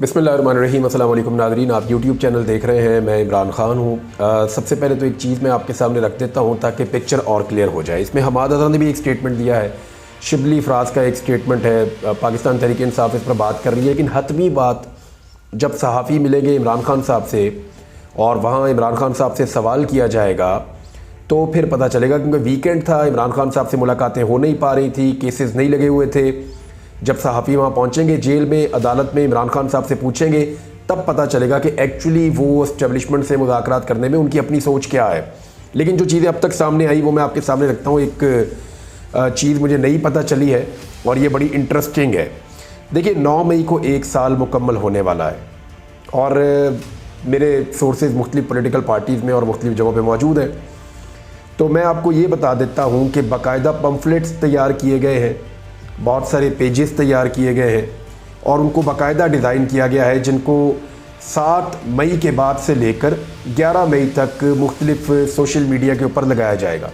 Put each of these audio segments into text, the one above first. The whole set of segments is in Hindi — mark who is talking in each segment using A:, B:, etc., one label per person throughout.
A: बिस्मिल्लाहिर्रहमानिर्रहीम। अस्सलाम वालेकुम नाज़रीन, आप यूट्यूब चैनल देख रहे हैं। मैं इमरान ख़ान हूँ। सबसे पहले तो एक चीज़ मैं आपके सामने रख देता हूँ ताकि पिक्चर और क्लियर हो जाए। इसमें हमाद अज़हर ने भी एक स्टेटमेंट दिया है, शिबली फ़राज का एक स्टेटमेंट है, पाकिस्तान तहरीक इंसाफ इस पर बात कर रही है। लेकिन हतमी बात जब सहाफ़ी मिलेंगे इमरान ख़ान साहब से और वहाँ इमरान ख़ान साहब से सवाल किया जाएगा तो फिर पता चलेगा, क्योंकि वीकेंड था, इमरान ख़ान साहब से मुलाकातें हो नहीं पा रही थी, केसेस नहीं लगे हुए थे। जब सहाफ़ी वहाँ पहुँचेंगे जेल में, अदालत में, इमरान ख़ान साहब से पूछेंगे, तब पता चलेगा कि एक्चुअली वो एस्टेब्लिशमेंट से मुज़ाकरात करने में उनकी अपनी सोच क्या है। लेकिन जो चीज़ें अब तक सामने आई वो मैं आपके सामने रखता हूँ। एक चीज़ मुझे नई पता चली है और ये बड़ी इंटरेस्टिंग है। देखिए, 9 मई को 1 साल मुकम्मल होने वाला है और मेरे सोर्सेज मुख्तलिफ पॉलिटिकल पार्टीज़ में और मुख्तलिफ जगहों पर मौजूद हैं। तो मैं आपको ये बता देता हूँ कि बाकायदा पम्फलेट्स तैयार किए गए हैं, बहुत सारे पेजेस तैयार किए गए हैं और उनको बाकायदा डिज़ाइन किया गया है, जिनको 7 मई के बाद से लेकर 11 मई तक मुख्तलिफ सोशल मीडिया के ऊपर लगाया जाएगा।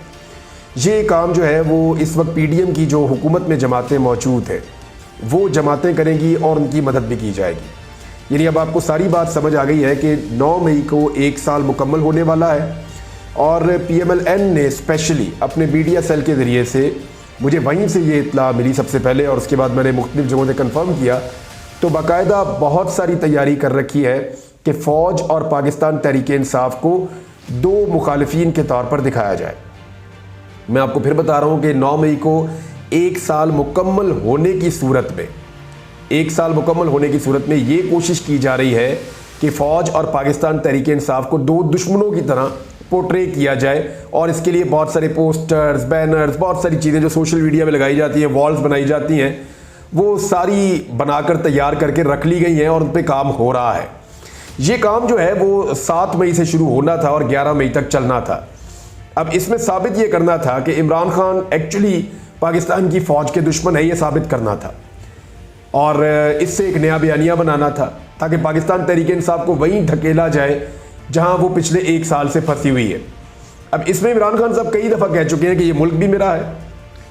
A: ये काम जो है वो इस वक्त PDM की जो हुकूमत में जमातें मौजूद हैं वो जमातें करेंगी और उनकी मदद भी की जाएगी। यानी अब आपको सारी बात समझ आ गई है कि 9 मई को 1 साल मुकम्मल होने वाला है और PMLN ने स्पेशली अपने मीडिया सेल के ज़रिए से, मुझे वहीं से ये इत्तला मिली सबसे पहले और उसके बाद मैंने मुख्तलिफ जगहों से कंफर्म किया, तो बाकायदा बहुत सारी तैयारी कर रखी है कि फ़ौज और पाकिस्तान तहरीक इंसाफ को 2 मुखालिफिन के तौर पर दिखाया जाए। मैं आपको फिर बता रहा हूँ कि 9 मई को 1 साल मुकम्मल होने की सूरत में, 1 साल मुकम्मल होने की सूरत में ये कोशिश की जा रही है कि फ़ौज और पाकिस्तान तहरीक इंसाफ को 2 दुश्मनों की तरह पोर्ट्रे किया जाए। और इसके लिए बहुत सारे पोस्टर्स, बैनर्स, बहुत सारी चीज़ें जो सोशल मीडिया में लगाई जाती हैं, वॉल्स बनाई जाती हैं, वो सारी बनाकर तैयार करके रख ली गई हैं और उन पर काम हो रहा है। ये काम जो है वो 7 मई से शुरू होना था और 11 मई तक चलना था। अब इसमें साबित ये करना था कि इमरान खान एक्चुअली पाकिस्तान की फ़ौज के दुश्मन है, ये साबित करना था और इससे एक नया बयानिया बनाना था ताकि पाकिस्तान तहरीक इंसाफ को वहीं धकेला जाए जहां वो पिछले 1 साल से फंसी हुई है। अब इसमें इमरान खान साहब कई दफ़ा कह चुके हैं कि ये मुल्क भी मेरा है,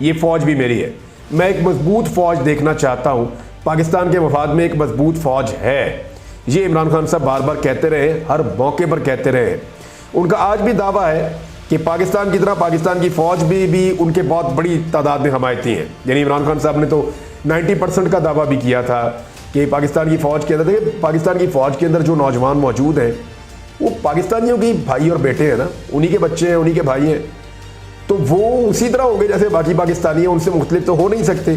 A: ये फ़ौज भी मेरी है, मैं एक मजबूत फ़ौज देखना चाहता हूं, पाकिस्तान के मफाद में एक मजबूत फ़ौज है। ये इमरान खान साहब बार बार कहते रहे, हर मौके पर कहते रहे। उनका आज भी दावा है कि पाकिस्तान की तरह पाकिस्तान की फ़ौज भी उनके बहुत बड़ी तादाद में हमायती हैं। यानी इमरान खान साहब ने तो 90% का दावा भी किया था कि पाकिस्तान की फ़ौज के अंदर, देखिए पाकिस्तान की फ़ौज के अंदर जो नौजवान मौजूद हैं वो पाकिस्तानियों के भाई और बेटे हैं ना, उन्हीं के बच्चे हैं, उन्हीं के भाई हैं, तो वो उसी तरह होंगे जैसे बाकी पाकिस्तानी हैं, उनसे मुख्तलिफ तो हो नहीं सकते।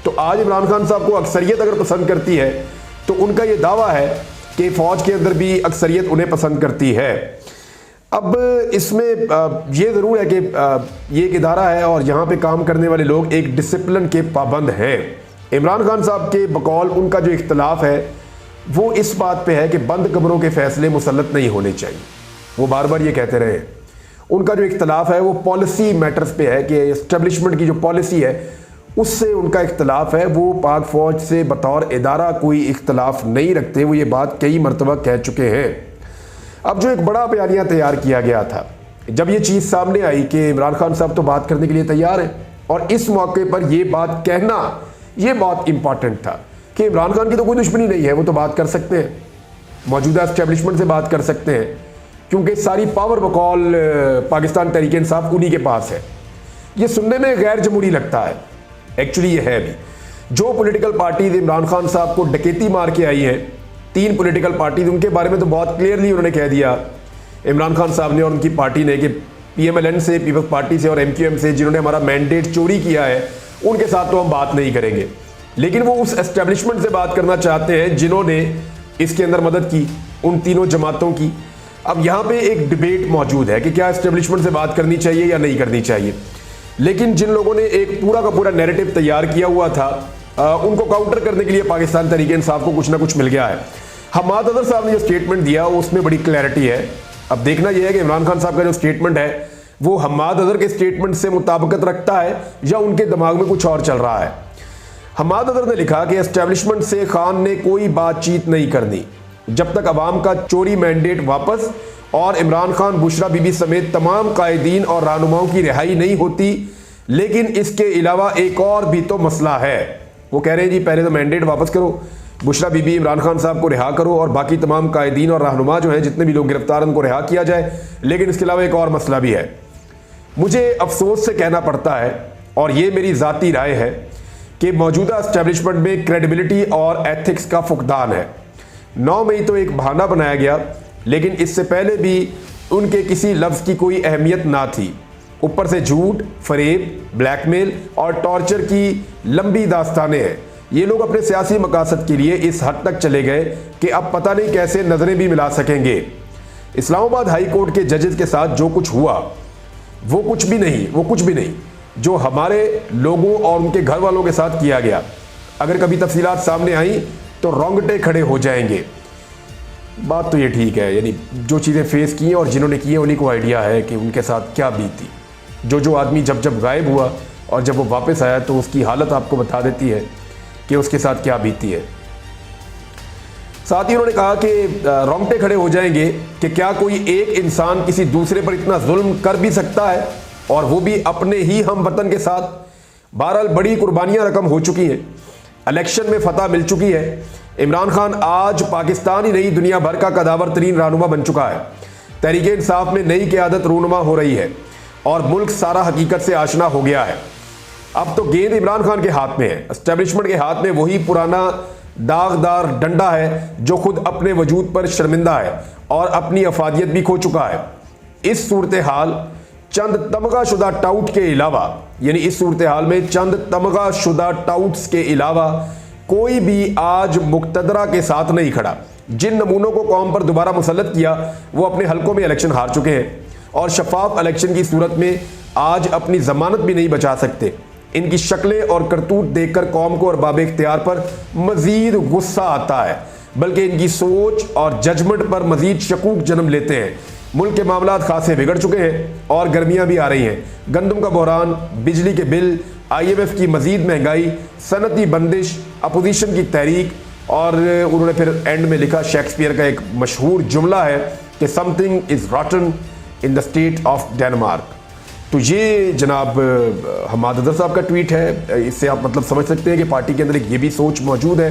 A: तो आज इमरान खान साहब को अक्सरियत अगर पसंद करती है तो उनका ये दावा है कि फ़ौज के अंदर भी अक्सरियत उन्हें पसंद करती है। अब इसमें ये ज़रूर है कि ये एक इदारा है और यहाँ पे काम करने वाले लोग एक डिसिप्लिन के पाबंद हैं। इमरान खान साहब के बकौल उनका जो इख्तलाफ है वो इस बात पे है कि बंद कमरों के फैसले मुसल्लत नहीं होने चाहिए। वो बार बार ये कहते रहे हैं। उनका जो इख्तलाफ है वो पॉलिसी मैटर्स पे है कि एस्टेब्लिशमेंट की जो पॉलिसी है उससे उनका इख्तलाफ है। वो पाक फ़ौज से बतौर इदारा कोई इख्तलाफ नहीं रखते, वो ये बात कई मरतबा कह चुके हैं। अब जो एक बड़ा बयानिया तैयार किया गया था, जब ये चीज़ सामने आई कि इमरान खान साहब तो बात करने के लिए तैयार हैं और इस मौके पर यह बात कहना ये बहुत इंपॉर्टेंट था कि इमरान खान की तो कोई दुश्मनी नहीं है, वो तो बात कर सकते हैं, मौजूदा एस्टेब्लिशमेंट से बात कर सकते हैं, क्योंकि सारी पावर बकौल पाकिस्तान तहरीक इंसाफ उन्हीं के पास है। ये सुनने में गैर जमहूरी लगता है, एक्चुअली ये है भी। जो पॉलिटिकल पार्टीज इमरान खान साहब को डकैती मार के आई हैं, 3 पॉलिटिकल पार्टीज, उनके बारे में तो बहुत क्लियरली उन्होंने कह दिया इमरान खान साहब ने और उनकी पार्टी ने कि PMLN से, पीपल्स पार्टी से और MQM से जिन्होंने हमारा मैंडेट चोरी किया है उनके साथ तो हम बात नहीं करेंगे। लेकिन वो उस एस्टेब्लिशमेंट से बात करना चाहते हैं जिन्होंने इसके अंदर मदद की, उन तीनों जमातों की। अब यहाँ पे एक डिबेट मौजूद है कि क्या एस्टेब्लिशमेंट से बात करनी चाहिए या नहीं करनी चाहिए। लेकिन जिन लोगों ने एक पूरा का पूरा नैरेटिव तैयार किया हुआ था, उनको काउंटर करने के लिए पाकिस्तान तहरीक इंसाफ को कुछ ना कुछ मिल गया है। हमाद अज़हर साहब ने जो स्टेटमेंट दिया उसमें बड़ी क्लैरिटी है। अब देखना यह है कि इमरान खान साहब का जो स्टेटमेंट है वो हमाद अज़हर के स्टेटमेंट से मुताबिकत रखता है या उनके दिमाग में कुछ और चल रहा है। हमाद अज़हर ने लिखा कि एस्टेब्लिशमेंट से खान ने कोई बातचीत नहीं करनी जब तक अवाम का चोरी मैंडेट वापस और इमरान खान, बुशरा बीबी समेत तमाम कायदीन और रहनुमाओं की रिहाई नहीं होती। लेकिन इसके अलावा एक और भी तो मसला है। वो कह रहे हैं जी पहले तो मैंडेट वापस करो, बुशरा बीबी, इमरान खान साहब को रिहा करो और बाकी तमाम कायदीन और रहनुमा जो हैं, जितने भी लोग गिरफ्तार हैं, उनको रिहा किया जाए। लेकिन इसके अलावा एक और मसला भी है, मुझे अफसोस से कहना पड़ता है और ये मेरी ज़ाती राय है कि मौजूदा एस्टेब्लिशमेंट में क्रेडिबिलिटी और एथिक्स का फुकदान है। 9 मई तो एक बहाना बनाया गया, लेकिन इससे पहले भी उनके किसी लफ्ज़ की कोई अहमियत ना थी। ऊपर से झूठ, फरेब, ब्लैकमेल और टॉर्चर की लंबी दास्तानें हैं। ये लोग अपने सियासी मकासद के लिए इस हद तक चले गए कि अब पता नहीं कैसे नजरें भी मिला सकेंगे। इस्लामाबाद हाई कोर्ट के जजेस के साथ जो कुछ हुआ वो कुछ भी नहीं जो हमारे लोगों और उनके घर वालों के साथ किया गया। अगर कभी तफसीलात सामने आई तो रोंगटे खड़े हो जाएंगे। बात तो ये ठीक है, यानी जो चीज़ें फेस की हैं और जिन्होंने की हैं उन्हीं को आइडिया है कि उनके साथ क्या बीती। जो आदमी जब गायब हुआ और जब वो वापस आया तो उसकी हालत आपको बता देती है कि उसके साथ क्या बीती है। साथ ही उन्होंने कहा कि रोंगटे खड़े हो जाएंगे कि क्या कोई एक इंसान किसी दूसरे पर इतना जुल्म कर भी सकता है, और वो भी अपने ही हम वतन के साथ। बहरहाल बड़ी कुर्बानियां रकम हो चुकी हैं, इलेक्शन में फतह मिल चुकी है। इमरान खान आज पाकिस्तान ही नहीं दुनिया भर का कदावर तरीन रहनुमा बन चुका है। तहरीक इंसाफ में नई क़यादत रूनुमा हो रही है और मुल्क सारा हकीकत से आशना हो गया है। अब तो गेंद इमरान खान के हाथ में है, एस्टेब्लिशमेंट के हाथ में वही पुराना दागदार डंडा है जो खुद अपने वजूद पर शर्मिंदा है और अपनी अफादियत भी खो चुका है। इस सूरत हाल चंद तमगाशुदा टाउट के अलावा, यानी इस सूरत हाल में चंद तमगाशुदा टाउट्स के अलावा कोई भी आज मुक्तदरा के साथ नहीं खड़ा। जिन नमूनों को कौम पर दोबारा मुसल्लत किया वो अपने हलकों में इलेक्शन हार चुके हैं और शफाफ इलेक्शन की सूरत में आज अपनी जमानत भी नहीं बचा सकते। इनकी शक्लें और करतूत देखकर कौम को और बाब इख्तियार पर मजीद गुस्सा आता है, बल्कि इनकी सोच और जजमेंट पर मजीद शकूक जन्म लेते हैं। मुल्क के मामलात खासे बिगड़ चुके हैं और गर्मियां भी आ रही हैं। गंदम का बहरान, बिजली के बिल, IMF की मजीद महंगाई, सनती बंदिश, अपोजिशन की तहरीक, और उन्होंने फिर एंड में लिखा, शेक्सपियर का एक मशहूर जुमला है कि something is रॉटन in the state of Denmark. तो ये जनाब हमाद अदर साहब का ट्वीट है। इससे आप मतलब समझ सकते हैं कि पार्टी के अंदर एक ये भी सोच मौजूद है।